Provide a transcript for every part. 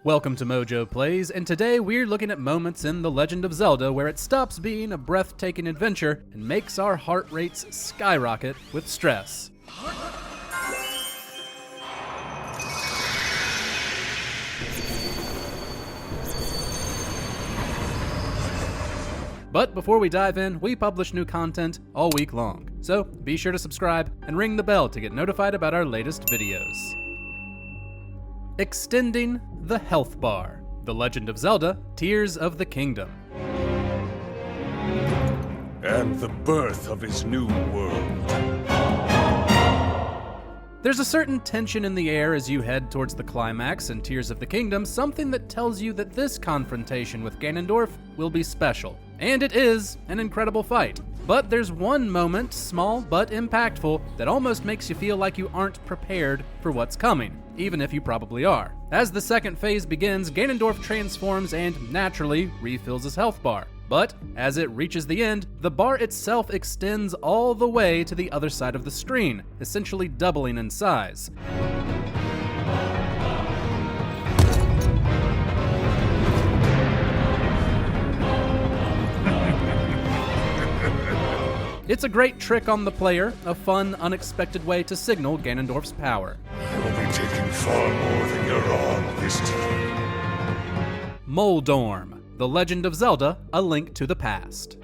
Welcome to MojoPlays, and today we're looking at moments in The Legend of Zelda where it stops being a breathtaking adventure and makes our heart rates skyrocket with stress. But before we dive in, we publish new content all week long, so be sure to subscribe and ring the bell to get notified about our latest videos. Extending the Health Bar, The Legend of Zelda, Tears of the Kingdom. And the birth of his new world. There's a certain tension in the air as you head towards the climax in Tears of the Kingdom, something that tells you that this confrontation with Ganondorf will be special. And it is an incredible fight. But there's one moment, small but impactful, that almost makes you feel like you aren't prepared for what's coming, even if you probably are. As the second phase begins, Ganondorf transforms and naturally refills his health bar. But as it reaches the end, the bar itself extends all the way to the other side of the screen, essentially doubling in size. It's a great trick on the player, a fun, unexpected way to signal Ganondorf's power. You'll be taking far more than you're on this time. Moldorm, The Legend of Zelda, A Link to the Past.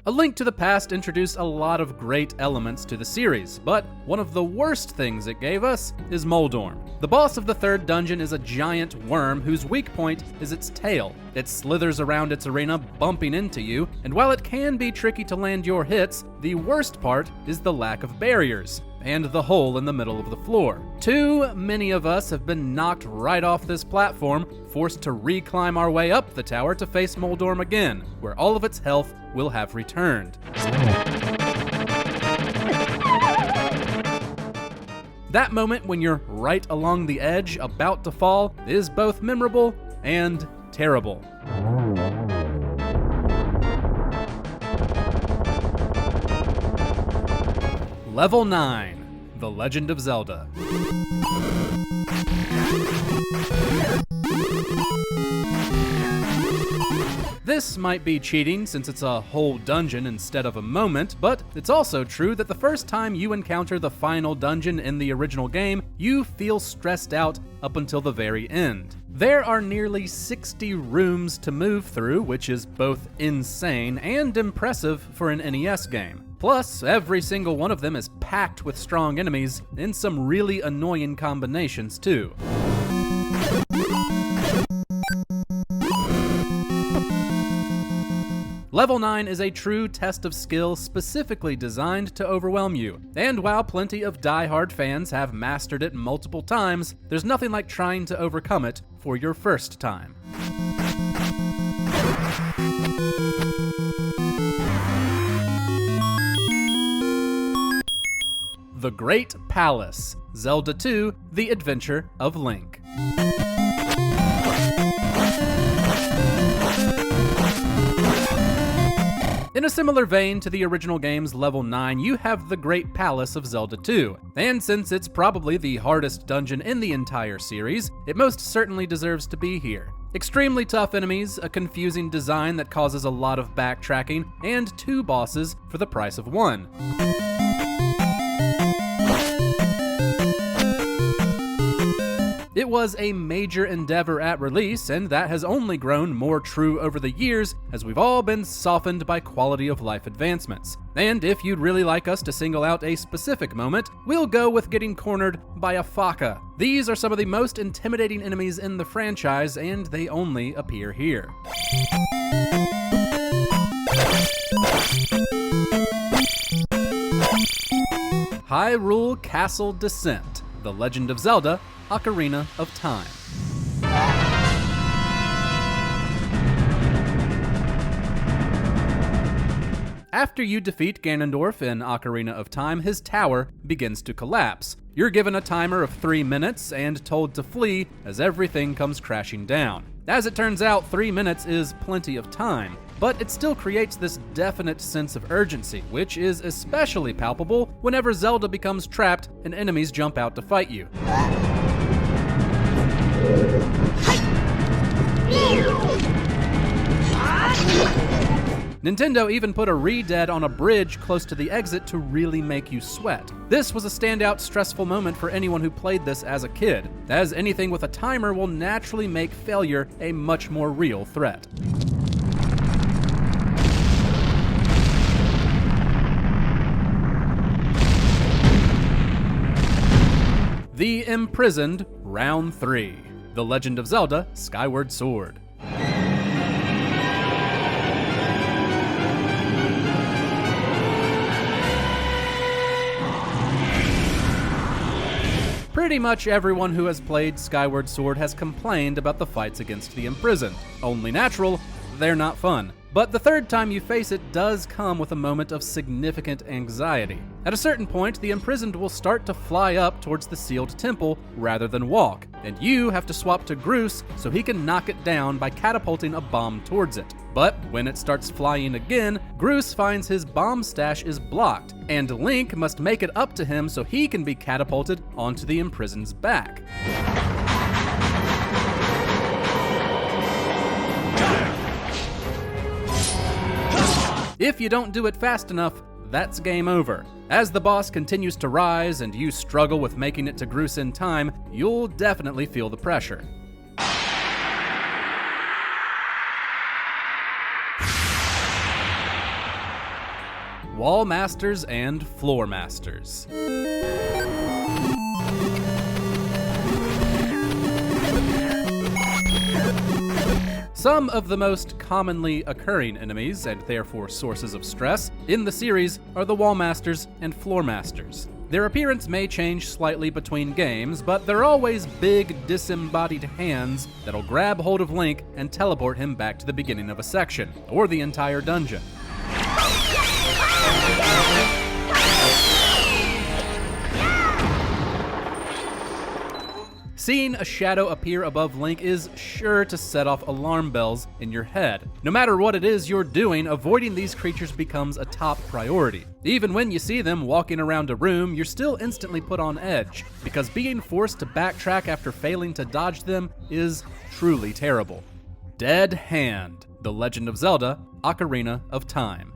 A Link to the Past introduced a lot of great elements to the series, but one of the worst things it gave us is Moldorm. The boss of the third dungeon is a giant worm whose weak point is its tail. It slithers around its arena, bumping into you, and while it can be tricky to land your hits, the worst part is the lack of barriers and the hole in the middle of the floor. Too many of us have been knocked right off this platform, forced to re-climb our way up the tower to face Moldorm again, where all of its health will have returned. That moment when you're right along the edge, about to fall, is both memorable and terrible. Level 9, The Legend of Zelda. This might be cheating since it's a whole dungeon instead of a moment, but it's also true that the first time you encounter the final dungeon in the original game, you feel stressed out up until the very end. There are nearly 60 rooms to move through, which is both insane and impressive for an NES game. Plus, every single one of them is packed with strong enemies in some really annoying combinations too. Level 9 is a true test of skill specifically designed to overwhelm you, and while plenty of die-hard fans have mastered it multiple times, there's nothing like trying to overcome it for your first time. The Great Palace, Zelda 2, The Adventure of Link. In a similar vein to the original game's Level 9, you have the Great Palace of Zelda 2, and since it's probably the hardest dungeon in the entire series, it most certainly deserves to be here. Extremely tough enemies, a confusing design that causes a lot of backtracking, and 2 bosses for the price of 1. It was a major endeavor at release, and that has only grown more true over the years as we've all been softened by quality of life advancements. And if you'd really like us to single out a specific moment, we'll go with getting cornered by a Faka. These are some of the most intimidating enemies in the franchise, and they only appear here. Hyrule Castle Descent, The Legend of Zelda, Ocarina of Time. After you defeat Ganondorf in Ocarina of Time, his tower begins to collapse. You're given a timer of 3 minutes and told to flee as everything comes crashing down. As it turns out, 3 minutes is plenty of time. but it still creates this definite sense of urgency, which is especially palpable whenever Zelda becomes trapped and enemies jump out to fight you. Nintendo even put a Redead on a bridge close to the exit to really make you sweat. This was a standout stressful moment for anyone who played this as a kid, as anything with a timer will naturally make failure a much more real threat. The Imprisoned, Round 3. The Legend of Zelda, Skyward Sword. Pretty much everyone who has played Skyward Sword has complained about the fights against the Imprisoned. Only natural, they're not fun. But the third time you face it does come with a moment of significant anxiety. At a certain point, the Imprisoned will start to fly up towards the sealed temple rather than walk, and you have to swap to Groose so he can knock it down by catapulting a bomb towards it. But when it starts flying again, Groose finds his bomb stash is blocked, and Link must make it up to him so he can be catapulted onto the Imprisoned's back. If you don't do it fast enough, that's game over. As the boss continues to rise and you struggle with making it to Groose in time, you'll definitely feel the pressure. Wall Masters and Floor Masters. Some of the most commonly occurring enemies, and therefore sources of stress, in the series are the Wall Masters and Floor Masters. Their appearance may change slightly between games, but they're always big, disembodied hands that'll grab hold of Link and teleport him back to the beginning of a section, or the entire dungeon. Seeing a shadow appear above Link is sure to set off alarm bells in your head. No matter what it is you're doing, avoiding these creatures becomes a top priority. Even when you see them walking around a room, you're still instantly put on edge, because being forced to backtrack after failing to dodge them is truly terrible. Dead Hand, The Legend of Zelda, Ocarina of Time.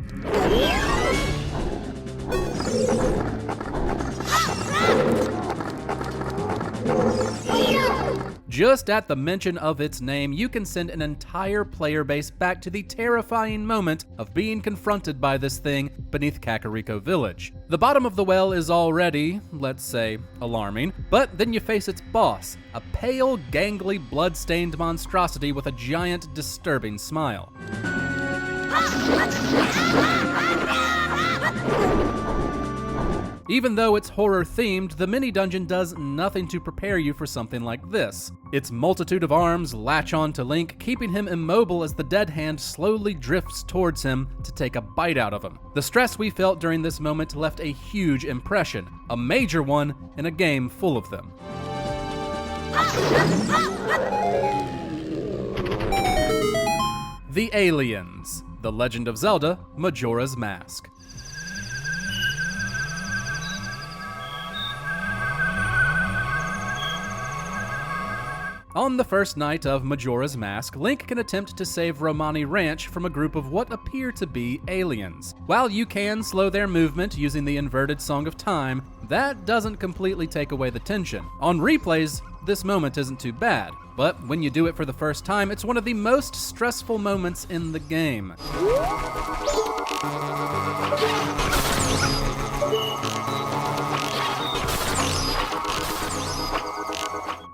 Just at the mention of its name, you can send an entire player base back to the terrifying moment of being confronted by this thing beneath Kakariko Village. The bottom of the well is already, let's say, alarming, but then you face its boss, a pale, gangly, blood-stained monstrosity with a giant, disturbing smile. Even though it's horror-themed, the mini-dungeon does nothing to prepare you for something like this. Its multitude of arms latch on to Link, keeping him immobile as the dead hand slowly drifts towards him to take a bite out of him. The stress we felt during this moment left a huge impression, a major one in a game full of them. The Aliens, The Legend of Zelda, Majora's Mask. On the first night of Majora's Mask, Link can attempt to save Romani Ranch from a group of what appear to be aliens. While you can slow their movement using the inverted Song of Time, that doesn't completely take away the tension. On replays, this moment isn't too bad, but when you do it for the first time, it's one of the most stressful moments in the game.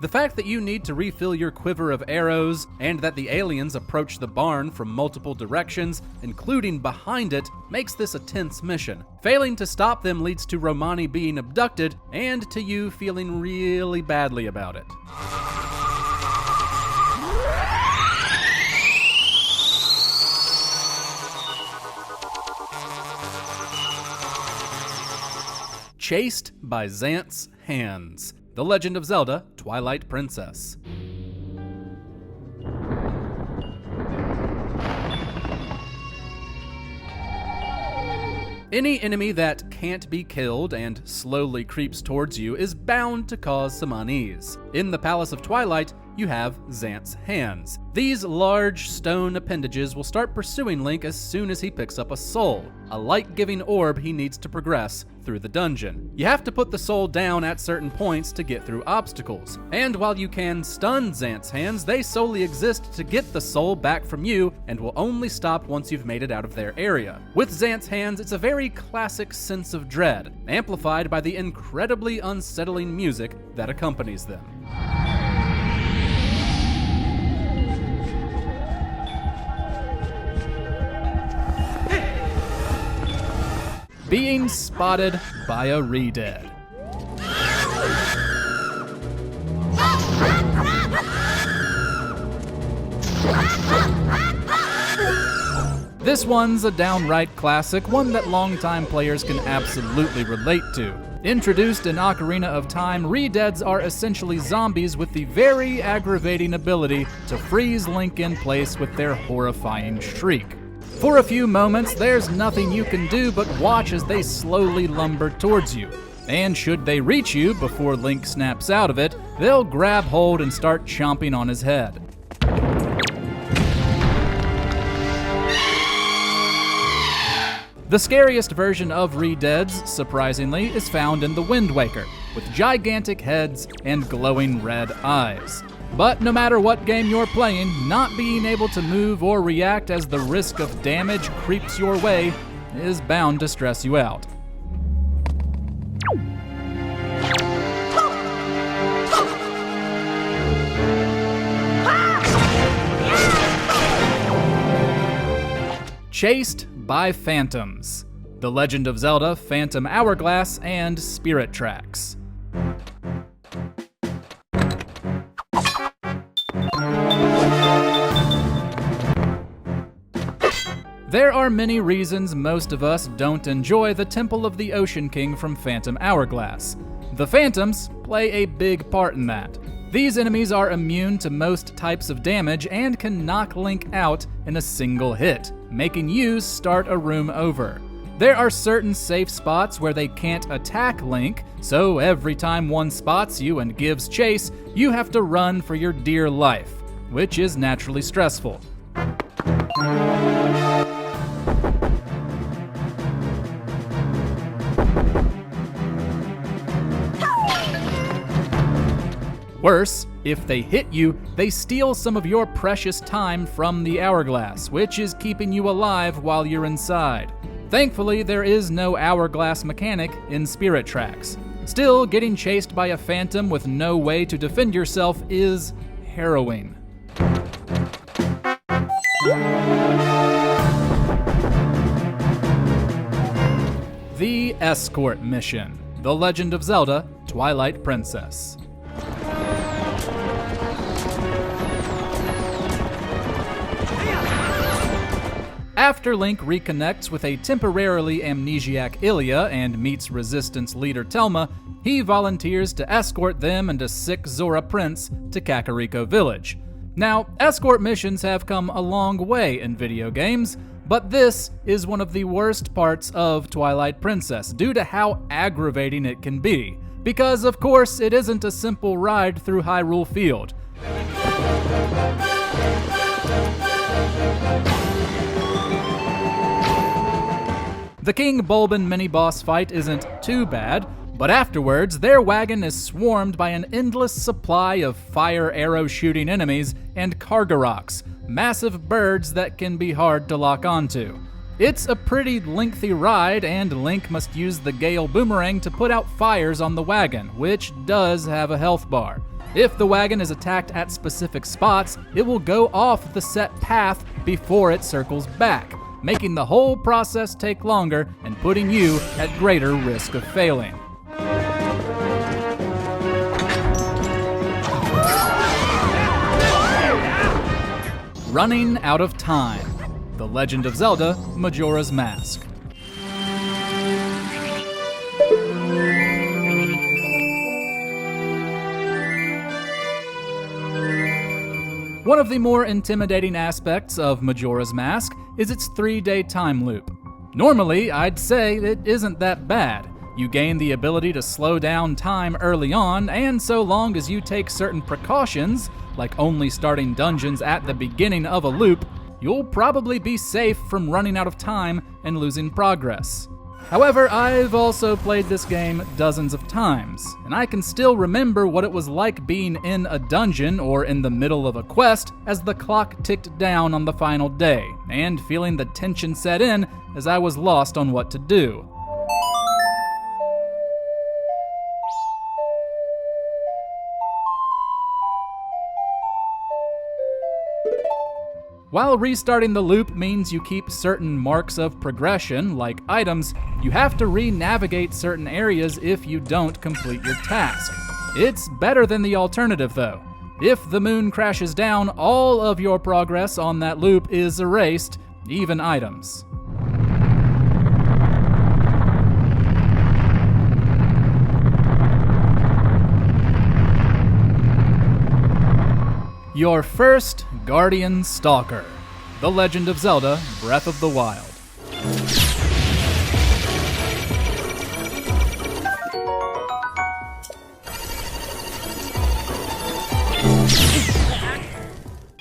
The fact that you need to refill your quiver of arrows, and that the aliens approach the barn from multiple directions, including behind it, makes this a tense mission. Failing to stop them leads to Romani being abducted, and to you feeling really badly about it. Chased by Xant's Hands. The Legend of Zelda, Twilight Princess. Any enemy that can't be killed and slowly creeps towards you is bound to cause some unease. In the Palace of Twilight, you have Xant's hands. These large stone appendages will start pursuing Link as soon as he picks up a soul, a light-giving orb he needs to progress through the dungeon. You have to put the soul down at certain points to get through obstacles, and while you can stun Xant's hands, they solely exist to get the soul back from you and will only stop once you've made it out of their area. With Xant's hands, it's a very classic sense of dread, amplified by the incredibly unsettling music that accompanies them. Being spotted by a Redead. This one's a downright classic, one that longtime players can absolutely relate to. Introduced in Ocarina of Time, Redeads are essentially zombies with the very aggravating ability to freeze Link in place with their horrifying shriek. For a few moments, there's nothing you can do but watch as they slowly lumber towards you. And should they reach you before Link snaps out of it, they'll grab hold and start chomping on his head. The scariest version of Redeads, surprisingly, is found in the Wind Waker, with gigantic heads and glowing red eyes. But no matter what game you're playing, not being able to move or react as the risk of damage creeps your way is bound to stress you out. Chased by Phantoms. The Legend of Zelda, Phantom Hourglass, and Spirit Tracks. There are many reasons most of us don't enjoy the Temple of the Ocean King from Phantom Hourglass. The Phantoms play a big part in that. These enemies are immune to most types of damage and can knock Link out in a single hit, making you start a room over. There are certain safe spots where they can't attack Link, so every time one spots you and gives chase, you have to run for your dear life, which is naturally stressful. Worse, if they hit you, they steal some of your precious time from the hourglass, which is keeping you alive while you're inside. Thankfully, there is no hourglass mechanic in Spirit Tracks. Still, getting chased by a phantom with no way to defend yourself is harrowing. The Escort Mission. The Legend of Zelda, Twilight Princess. After Link reconnects with a temporarily amnesiac Ilia and meets Resistance leader Telma, he volunteers to escort them and a sick Zora prince to Kakariko Village. Now, escort missions have come a long way in video games, but this is one of the worst parts of Twilight Princess due to how aggravating it can be. Because, of course, it isn't a simple ride through Hyrule Field. The King Bulbin mini-boss fight isn't too bad, but afterwards, their wagon is swarmed by an endless supply of fire arrow-shooting enemies and Kargaroks, massive birds that can be hard to lock onto. It's a pretty lengthy ride, and Link must use the Gale Boomerang to put out fires on the wagon, which does have a health bar. If the wagon is attacked at specific spots, it will go off the set path before it circles back, making the whole process take longer and putting you at greater risk of failing. Running out of time. The Legend of Zelda, Majora's Mask. One of the more intimidating aspects of Majora's Mask is its 3-day time loop. Normally, I'd say it isn't that bad. You gain the ability to slow down time early on, and so long as you take certain precautions, like only starting dungeons at the beginning of a loop, you'll probably be safe from running out of time and losing progress. However, I've also played this game dozens of times, and I can still remember what it was like being in a dungeon or in the middle of a quest as the clock ticked down on the final day, and feeling the tension set in as I was lost on what to do. While restarting the loop means you keep certain marks of progression, like items, you have to re-navigate certain areas if you don't complete your task. It's better than the alternative though. If the moon crashes down, all of your progress on that loop is erased, even items. Your first Guardian Stalker, The Legend of Zelda: Breath of the Wild.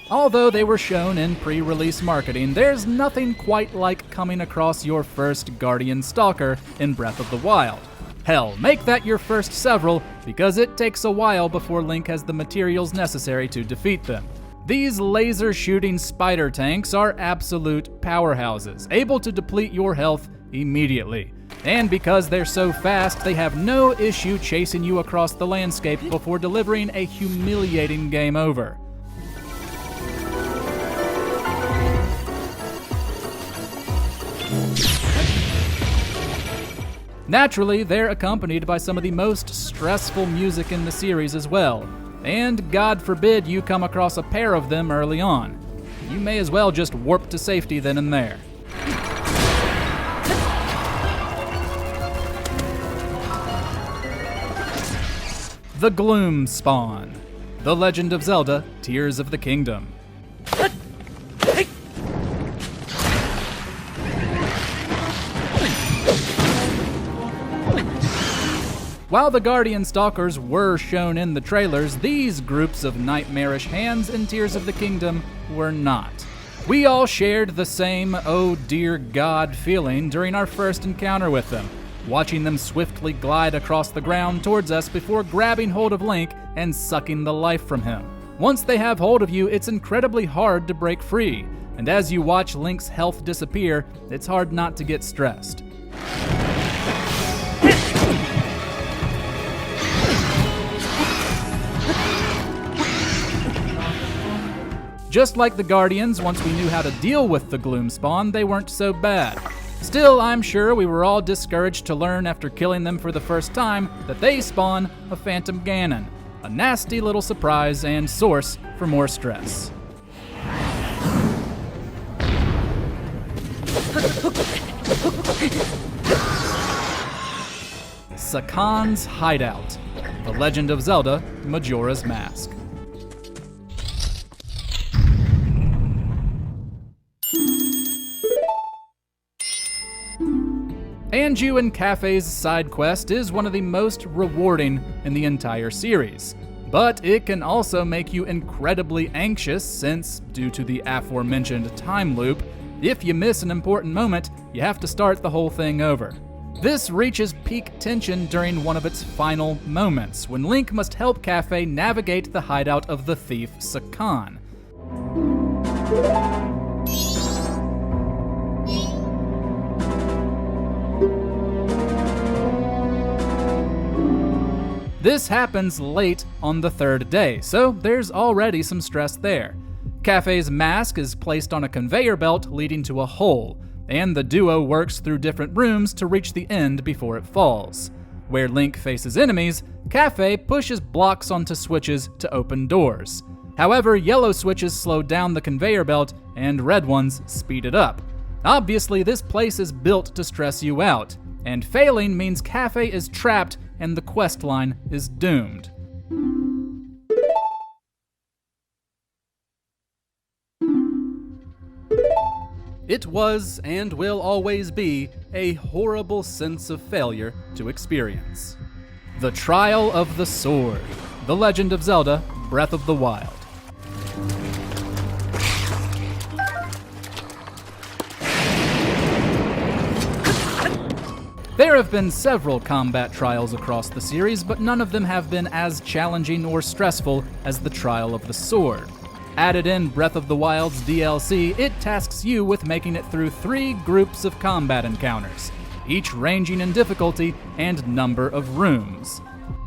Although they were shown in pre-release marketing, there's nothing quite like coming across your first Guardian Stalker in Breath of the Wild. Hell, make that your first several, because it takes a while before Link has the materials necessary to defeat them. These laser-shooting spider tanks are absolute powerhouses, able to deplete your health immediately. And because they're so fast, they have no issue chasing you across the landscape before delivering a humiliating game over. Naturally, they're accompanied by some of the most stressful music in the series as well, and God forbid you come across a pair of them early on. You may as well just warp to safety then and there. The Gloom Spawn, The Legend of Zelda: Tears of the Kingdom. While the Guardian Stalkers were shown in the trailers, these groups of nightmarish hands in Tears of the Kingdom were not. We all shared the same "oh dear God" feeling during our first encounter with them, watching them swiftly glide across the ground towards us before grabbing hold of Link and sucking the life from him. Once they have hold of you, it's incredibly hard to break free, and as you watch Link's health disappear, it's hard not to get stressed. Just like the Guardians, once we knew how to deal with the Gloom Spawn, they weren't so bad. Still, I'm sure we were all discouraged to learn after killing them for the first time that they spawn a Phantom Ganon, a nasty little surprise and source for more stress. Sakon's Hideout, The Legend of Zelda: Majora's Mask. Anju and Cafe's side quest is one of the most rewarding in the entire series, but it can also make you incredibly anxious since, due to the aforementioned time loop, if you miss an important moment, you have to start the whole thing over. This reaches peak tension during one of its final moments, when Link must help Cafe navigate the hideout of the thief Sakon. This happens late on the third day, so there's already some stress there. Cafe's mask is placed on a conveyor belt leading to a hole, and the duo works through different rooms to reach the end before it falls. Where Link faces enemies, Cafe pushes blocks onto switches to open doors. However, yellow switches slow down the conveyor belt, and red ones speed it up. Obviously, this place is built to stress you out, and failing means Cafe is trapped and the quest line is doomed. It was, and will always be, a horrible sense of failure to experience. The Trial of the Sword. The Legend of Zelda: Breath of the Wild. There have been several combat trials across the series, but none of them have been as challenging or stressful as the Trial of the Sword. Added in Breath of the Wild's DLC, it tasks you with making it through 3 groups of combat encounters, each ranging in difficulty and number of rooms.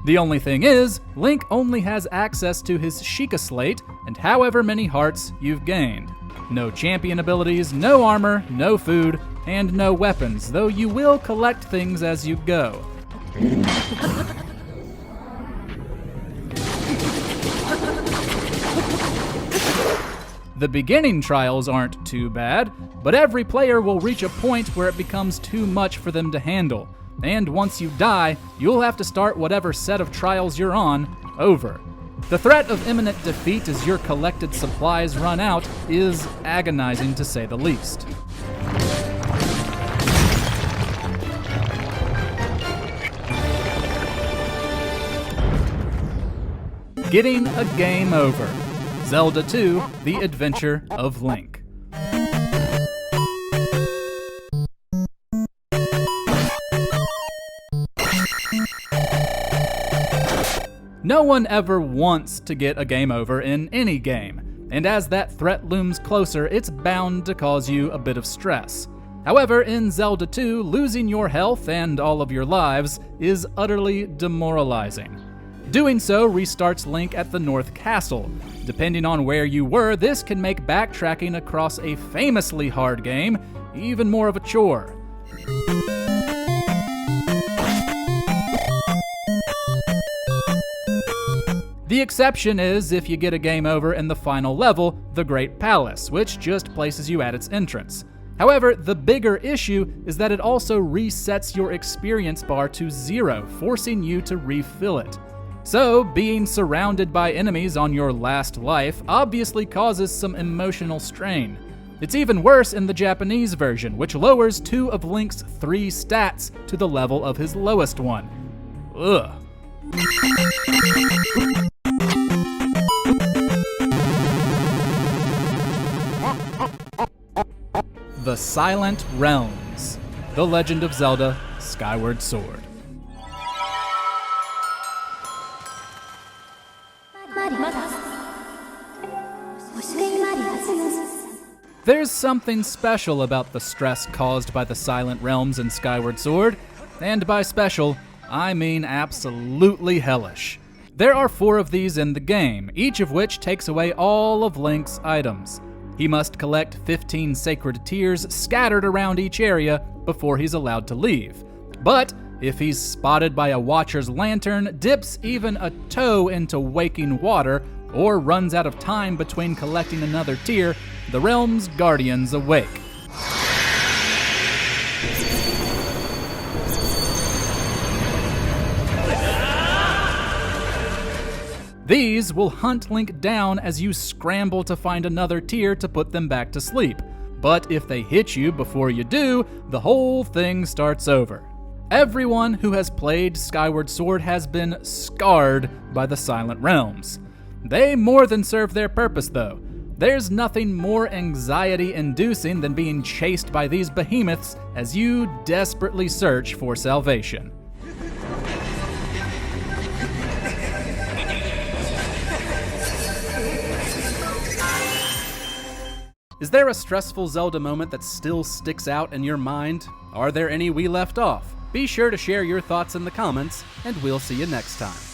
The only thing is, Link only has access to his Sheikah slate and however many hearts you've gained. No champion abilities, no armor, no food, and no weapons, though you will collect things as you go. The beginning trials aren't too bad, but every player will reach a point where it becomes too much for them to handle, and once you die, you'll have to start whatever set of trials you're on over. The threat of imminent defeat as your collected supplies run out is agonizing to say the least. Getting a game over. Zelda 2: The Adventure of Link. No one ever wants to get a game over in any game, and as that threat looms closer, it's bound to cause you a bit of stress. However, in Zelda 2, losing your health and all of your lives is utterly demoralizing. Doing so restarts Link at the North Castle. Depending on where you were, this can make backtracking across a famously hard game even more of a chore. The exception is if you get a game over in the final level, the Great Palace, which just places you at its entrance. However, the bigger issue is that it also resets your experience bar to 0, forcing you to refill it. So, being surrounded by enemies on your last life obviously causes some emotional strain. It's even worse in the Japanese version, which lowers 2 of Link's 3 stats to the level of his lowest one. Ugh. The Silent Realms. The Legend of Zelda: Skyward Sword. There's something special about the stress caused by the Silent Realms in Skyward Sword, and by special, I mean absolutely hellish. There are 4 of these in the game, each of which takes away all of Link's items. He must collect 15 sacred tears scattered around each area before he's allowed to leave. But if he's spotted by a watcher's lantern, dips even a toe into waking water, or runs out of time between collecting another tear, the realm's guardians awake. These will hunt Link down as you scramble to find another tear to put them back to sleep. But if they hit you before you do, the whole thing starts over. Everyone who has played Skyward Sword has been scarred by the Silent Realms. They more than serve their purpose, though. There's nothing more anxiety-inducing than being chased by these behemoths as you desperately search for salvation. Is there a stressful Zelda moment that still sticks out in your mind? Are there any we left off? Be sure to share your thoughts in the comments, and we'll see you next time.